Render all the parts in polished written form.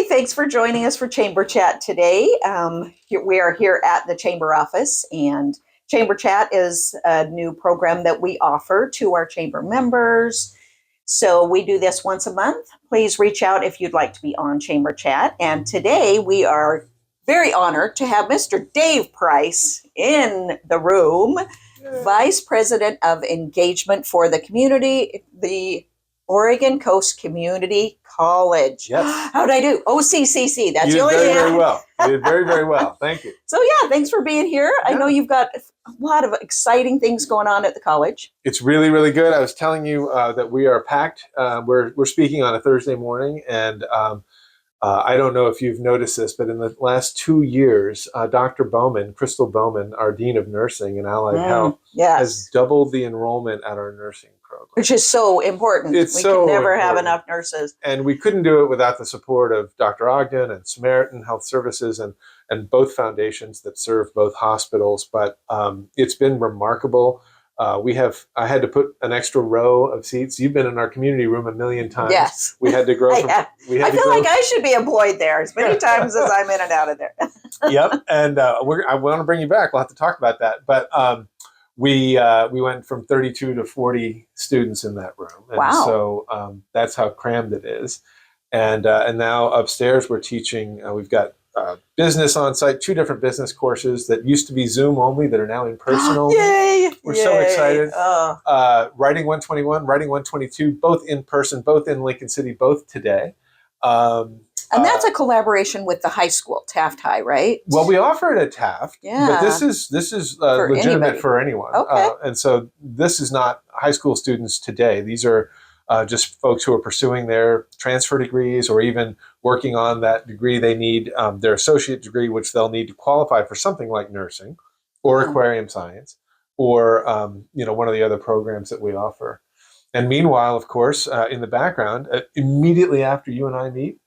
thanks for joining us for Chamber Chat today. We are here at the Chamber office, and Chamber Chat is a new program that we offer to our Chamber members. So we do this once a month. Please reach out if you'd like to be on Chamber Chat. And today we are very honored to have Mr. Dave Price in the room, Vice President of Engagement for the community, the Oregon Coast Community College. Yes. How'd I do? OCCC. That's the only thing. thing. Very well. You did very, very well. Thank you. So yeah, thanks for being here. Yeah. I know you've got a lot of exciting things going on at the college. It's really, really good. I was telling you that we are packed. We're speaking on a Thursday morning, and I don't know if you've noticed this, but in the last 2 years, Dr. Bowman, Crystal Bowman, our Dean of Nursing and Allied Health, has doubled the enrollment at our nursing program. Which is so important. We can never have enough nurses. And we couldn't do it without the support of Dr. Ogden and Samaritan Health Services and both foundations that serve both hospitals. But it's been remarkable. I had to put an extra row of seats. You've been in our community room a million times. Yes. We had to grow. I feel like I should be employed there as many times as I'm in and out of there. Yep. And I want to bring you back. We'll have to talk about that. But we went from 32 to 40 students in that room. And wow. So that's how crammed it is. And now upstairs we're teaching. We've got business on site, 2 different business courses that used to be Zoom only that are now in person only. Yay! We're so excited. Writing 121, Writing 122, both in person, both in Lincoln City, both today. And that's a collaboration with the high school, Taft High, right? Well, we offer it at Taft, but this is legitimate anybody. For anyone. Okay. And so this is not high school students today. These are just folks who are pursuing their transfer degrees or even working on that degree. They need their associate degree, which they'll need to qualify for something like nursing or aquarium science or one of the other programs that we offer. And meanwhile, of course, in the background, immediately after you and I meet,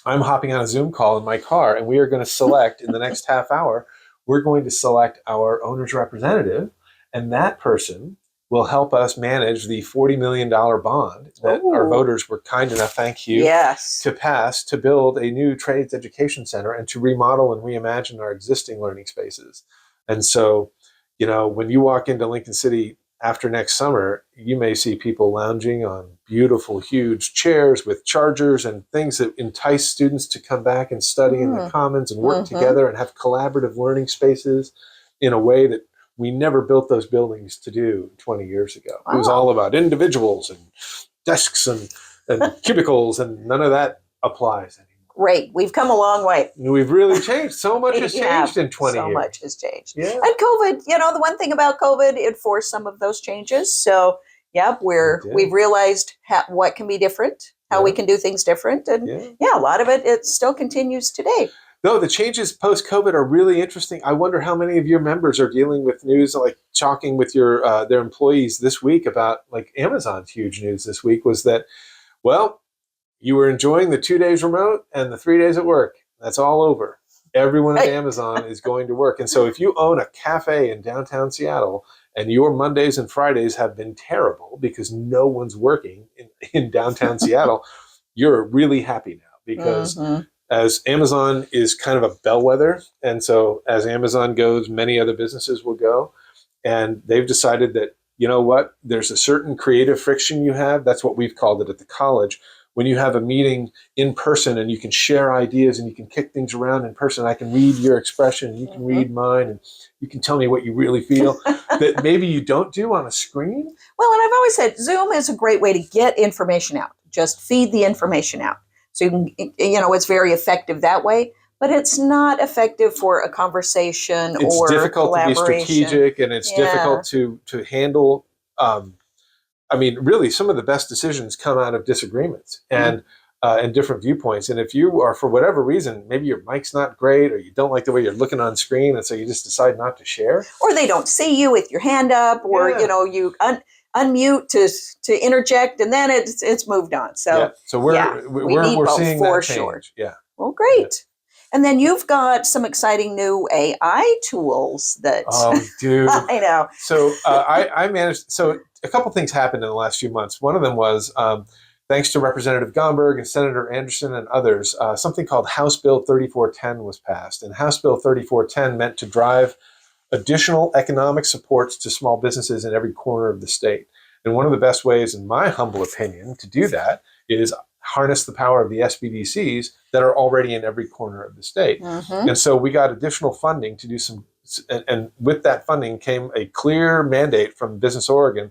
I'm hopping on a Zoom call in my car, and we are going to select in the next half hour, we're going to select our owner's representative, and that person will help us manage the $40 million bond that our voters were kind enough, thank you, to pass to build a new trades education center and to remodel and reimagine our existing learning spaces. And so, when you walk into Lincoln City after next summer, you may see people lounging on beautiful, huge chairs with chargers and things that entice students to come back and study in the commons and work together and have collaborative learning spaces in a way that we never built those buildings to do 20 years ago. Wow. It was all about individuals and desks and cubicles, and none of that applies anymore. Great. We've come a long way. We've really changed. So much has changed in 20 years. So much has changed. Yeah. And COVID, the one thing about COVID, it forced some of those changes. So, we've realized what can be different, how we can do things different. And a lot of it still continues today. No, the changes post-COVID are really interesting. I wonder how many of your members are dealing with news like talking with their employees this week about, like, Amazon's huge news this week was that, well, you were enjoying the 2 days remote and the 3 days at work. That's all over. Everyone at Amazon is going to work. And so if you own a cafe in downtown Seattle and your Mondays and Fridays have been terrible because no one's working in downtown Seattle, you're really happy now because as Amazon is kind of a bellwether. And so as Amazon goes, many other businesses will go. And they've decided that, there's a certain creative friction you have. That's what we've called it at the college. When you have a meeting in person and you can share ideas and you can kick things around in person, I can read your expression and you can read mine and you can tell me what you really feel that maybe you don't do on a screen. Well, and I've always said Zoom is a great way to get information out. Just feed the information out. So you can, it's very effective that way, but it's not effective for a conversation or It's difficult to be strategic, and it's difficult to handle. Really, some of the best decisions come out of disagreements and different viewpoints. And if you are, for whatever reason, maybe your mic's not great or you don't like the way you're looking on screen, and so you just decide not to share. Or they don't see you with your hand up, or, you unmute to interject, and then it's moved on. So, we're seeing that change. Sure. Yeah. Well, great. And then you've got some exciting new AI tools that. Oh, dude. I know. So I managed. So a couple things happened in the last few months. One of them was thanks to Representative Gomberg and Senator Anderson and others, something called House Bill 3410 was passed. And House Bill 3410 meant to drive additional economic supports to small businesses in every corner of the state. And one of the best ways, in my humble opinion, to do that is harness the power of the SBDCs that are already in every corner of the state. And so we got additional funding to do some, and with that funding came a clear mandate from Business Oregon: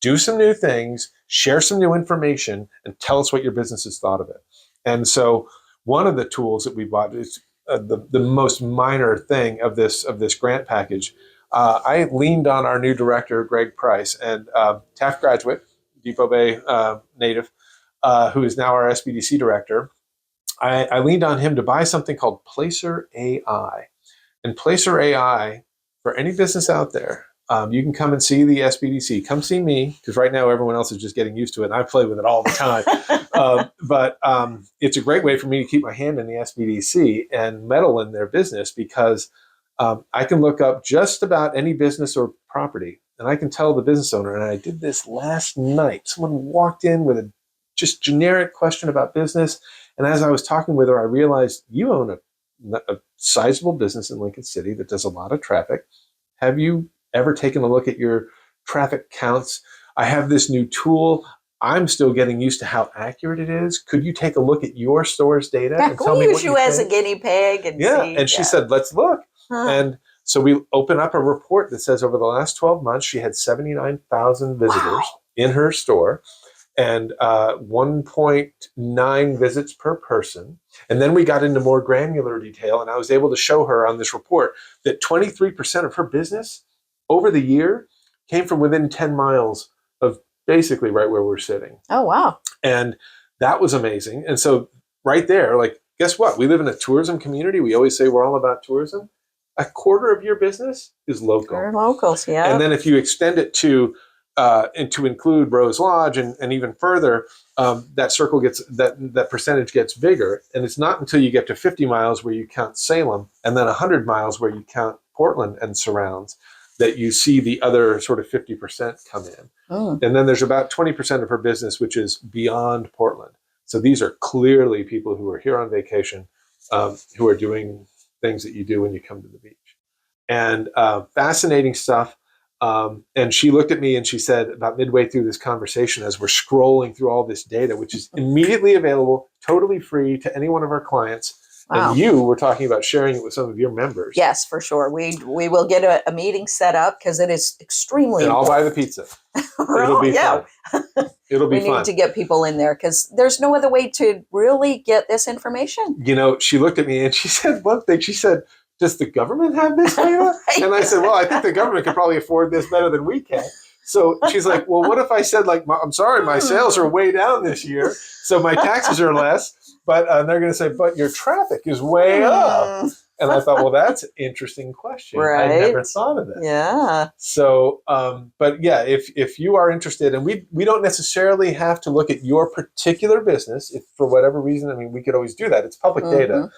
do some new things, share some new information, and tell us what your business has thought of it. And so one of the tools that we bought is the most minor thing of this grant package. I leaned on our new director, Greg Price, and Taft graduate, Depot Bay native, who is now our SBDC director. I leaned on him to buy something called Placer AI. And Placer AI, for any business out there, you can come and see the SBDC. Come see me, because right now everyone else is just getting used to it, and I play with it all the time. But it's a great way for me to keep my hand in the SBDC and meddle in their business, because I can look up just about any business or property, and I can tell the business owner, and I did this last night. Someone walked in with a just generic question about business, and as I was talking with her, I realized you own a sizable business in Lincoln City that does a lot of traffic. Have you ever taken a look at your traffic counts? I have this new tool. I'm still getting used to how accurate it is. Could you take a look at your store's data and tell me what you use you as think? a guinea pig and see. And she said, let's look. Huh. And so we open up a report that says over the last 12 months, she had 79,000 visitors in her store, and 1.9 visits per person. And then we got into more granular detail, and I was able to show her on this report that 23% of her business over the year came from within 10 miles of basically right where we're sitting. Oh, wow. And that was amazing. And so right there, like, guess what? We live in a tourism community. We always say we're all about tourism. A quarter of your business is local. They're locals, yeah. And then if you extend it to and to include Rose Lodge and even further, that circle gets that percentage gets bigger. And it's not until you get to 50 miles where you count Salem, and then 100 miles where you count Portland and surrounds, that you see the other sort of 50% come in. And then there's about 20% of her business which is beyond Portland. So these are clearly people who are here on vacation, who are doing things that you do when you come to the beach. And fascinating stuff. And she looked at me and she said, about midway through this conversation, as we're scrolling through all this data, which is immediately available, totally free to any one of our clients. Wow. And you were talking about sharing it with some of your members. Yes, for sure. We will get a meeting set up, because it is extremely And I'll important. buy the pizza. It'll be fun. It'll be we fun. need to get people in there, because there's no other way to really get this information. You know, she looked at me and she said one thing. She said, does the government have this data? Right. And I said, well, I think the government could probably afford this better than we can. So she's like, well, what if I said, like, I'm sorry, my sales are way down this year, so my taxes are less, but they're going to say, but your traffic is way up. And I thought, well, that's an interesting question. Right. I never thought of that. Yeah. So, but yeah, if you are interested, and we don't necessarily have to look at your particular business, if for whatever reason, I mean, we could always do that. It's public data.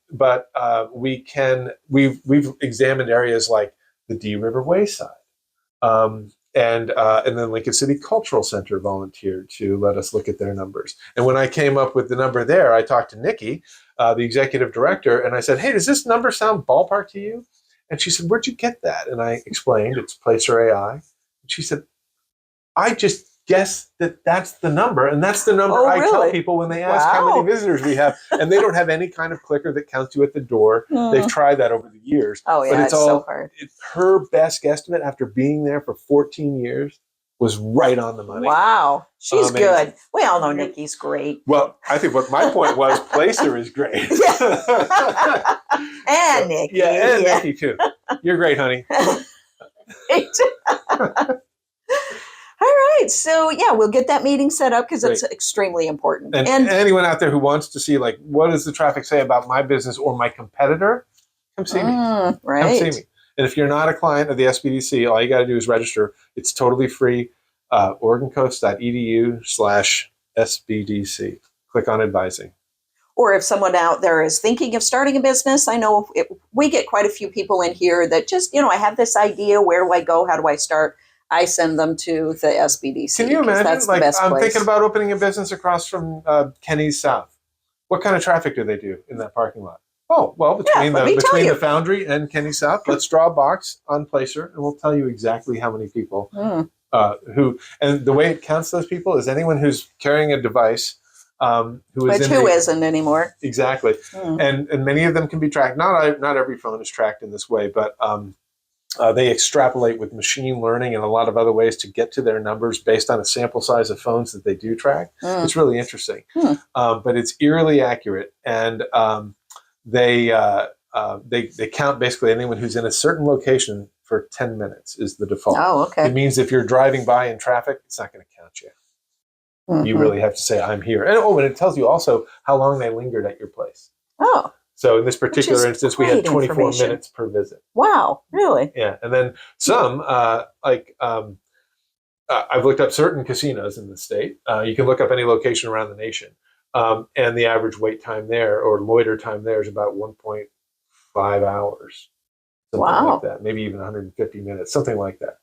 But we've examined areas like the Dee River Wayside, and then Lincoln City Cultural Center volunteered to let us look at their numbers. And when I came up with the number there, I talked to Nikki, the executive director, and I said, hey, does this number sound ballpark to you? And she said, where'd you get that? And I explained, it's Placer AI. And she said, I just guess that's the number, and that's the number I tell people when they ask how many visitors we have, and they don't have any kind of clicker that counts you at the door. They've tried that over the years. Oh yeah, but it's so hard. Her best guesstimate after being there for 14 years was right on the money. Wow, she's Amazing. Good. We all know Nikki's great. Well, I think what my point was, Placer is great. And Nikki. Yeah, and Nikki too. You're great, honey. All right. So, yeah, we'll get that meeting set up, because it's extremely important. And anyone out there who wants to see, like, what does the traffic say about my business or my competitor, come see me. Right. Come see me. And if you're not a client of the SBDC, all you got to do is register. It's totally free. OregonCoast.edu/SBDC. Click on advising. Or if someone out there is thinking of starting a business, I know we get quite a few people in here that just, I have this idea. Where do I go? How do I start? I send them to the SBDC. Can you 'cause imagine? That's the Like, best I'm place. thinking about opening a business across from Kenny's South. What kind of traffic do they do in that parking lot? Oh, well, between let me tell the you. Foundry and Kenny South, let's draw a box on Placer, and we'll tell you exactly how many people who. And the way it counts those people is anyone who's carrying a device, who isn't anymore. Exactly, and many of them can be tracked. Not every phone is tracked in this way, but they extrapolate with machine learning and a lot of other ways to get to their numbers based on a sample size of phones that they do track. It's really interesting, but it's eerily accurate, and they count basically anyone who's in a certain location for 10 minutes is the default. Oh, okay. It means if you're driving by in traffic, it's not going to count you. You really have to say, I'm here. And it tells you also how long they lingered at your place. Oh. So in this particular instance, we had 24 minutes per visit. Wow, really? Yeah. And then some, I've looked up certain casinos in the state. You can look up any location around the nation. And the average wait time there or loiter time there is about 1.5 hours. Something like that. Maybe even 150 minutes, something like that.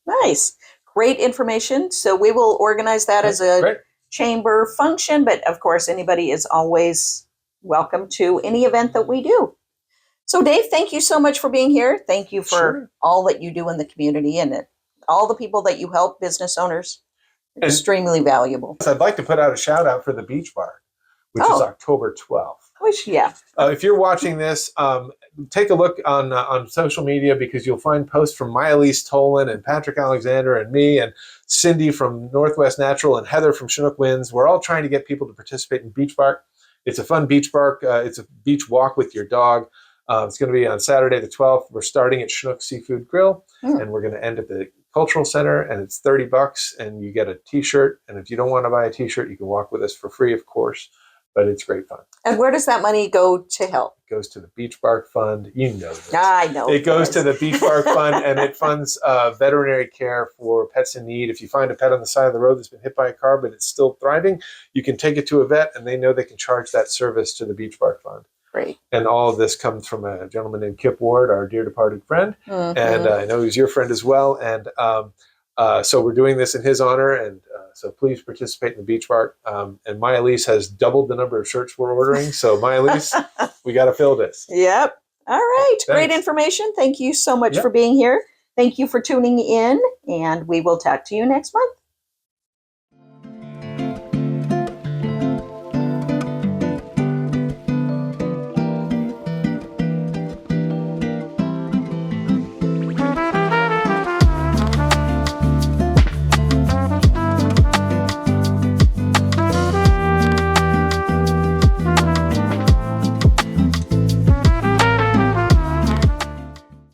Nice. Great information. So we will organize that as a chamber function. But of course, anybody is always welcome to any event that we do. So Dave, thank you so much for being here. Thank you for all that you do in the community and all the people that you help, business owners. Extremely valuable. I'd like to put out a shout out for the Beach Bar, which is October 12th. If you're watching this, take a look on social media because you'll find posts from Maya-Lise Tolan and Patrick Alexander and me and Cindy from Northwest Natural and Heather from Chinook Winds. We're all trying to get people to participate in Beach Bark. It's a fun beach bark. It's a beach walk with your dog. It's going to be on Saturday the 12th. We're starting at Chinook Seafood Grill, and we're going to end at the Cultural Center, and it's $30, and you get a T-shirt. And if you don't want to buy a T-shirt, you can walk with us for free, of course. But it's great fun. And where does that money go to help? It goes to the Beach Bark Fund. You know this. I know. It goes to the Beach Bark Fund, and it funds veterinary care for pets in need. If you find a pet on the side of the road that's been hit by a car, but it's still thriving, you can take it to a vet, and they know they can charge that service to the Beach Bark Fund. Great. And all of this comes from a gentleman named Kip Ward, our dear departed friend. And I know he's your friend as well. And so we're doing this in his honor. And so please participate in the Beach Bark. And Maya-Lise has doubled the number of shirts we're ordering. So Maya-Lise, we got to fill this. Yep. All right. Thanks. Great information. Thank you so much for being here. Thank you for tuning in. And we will talk to you next month.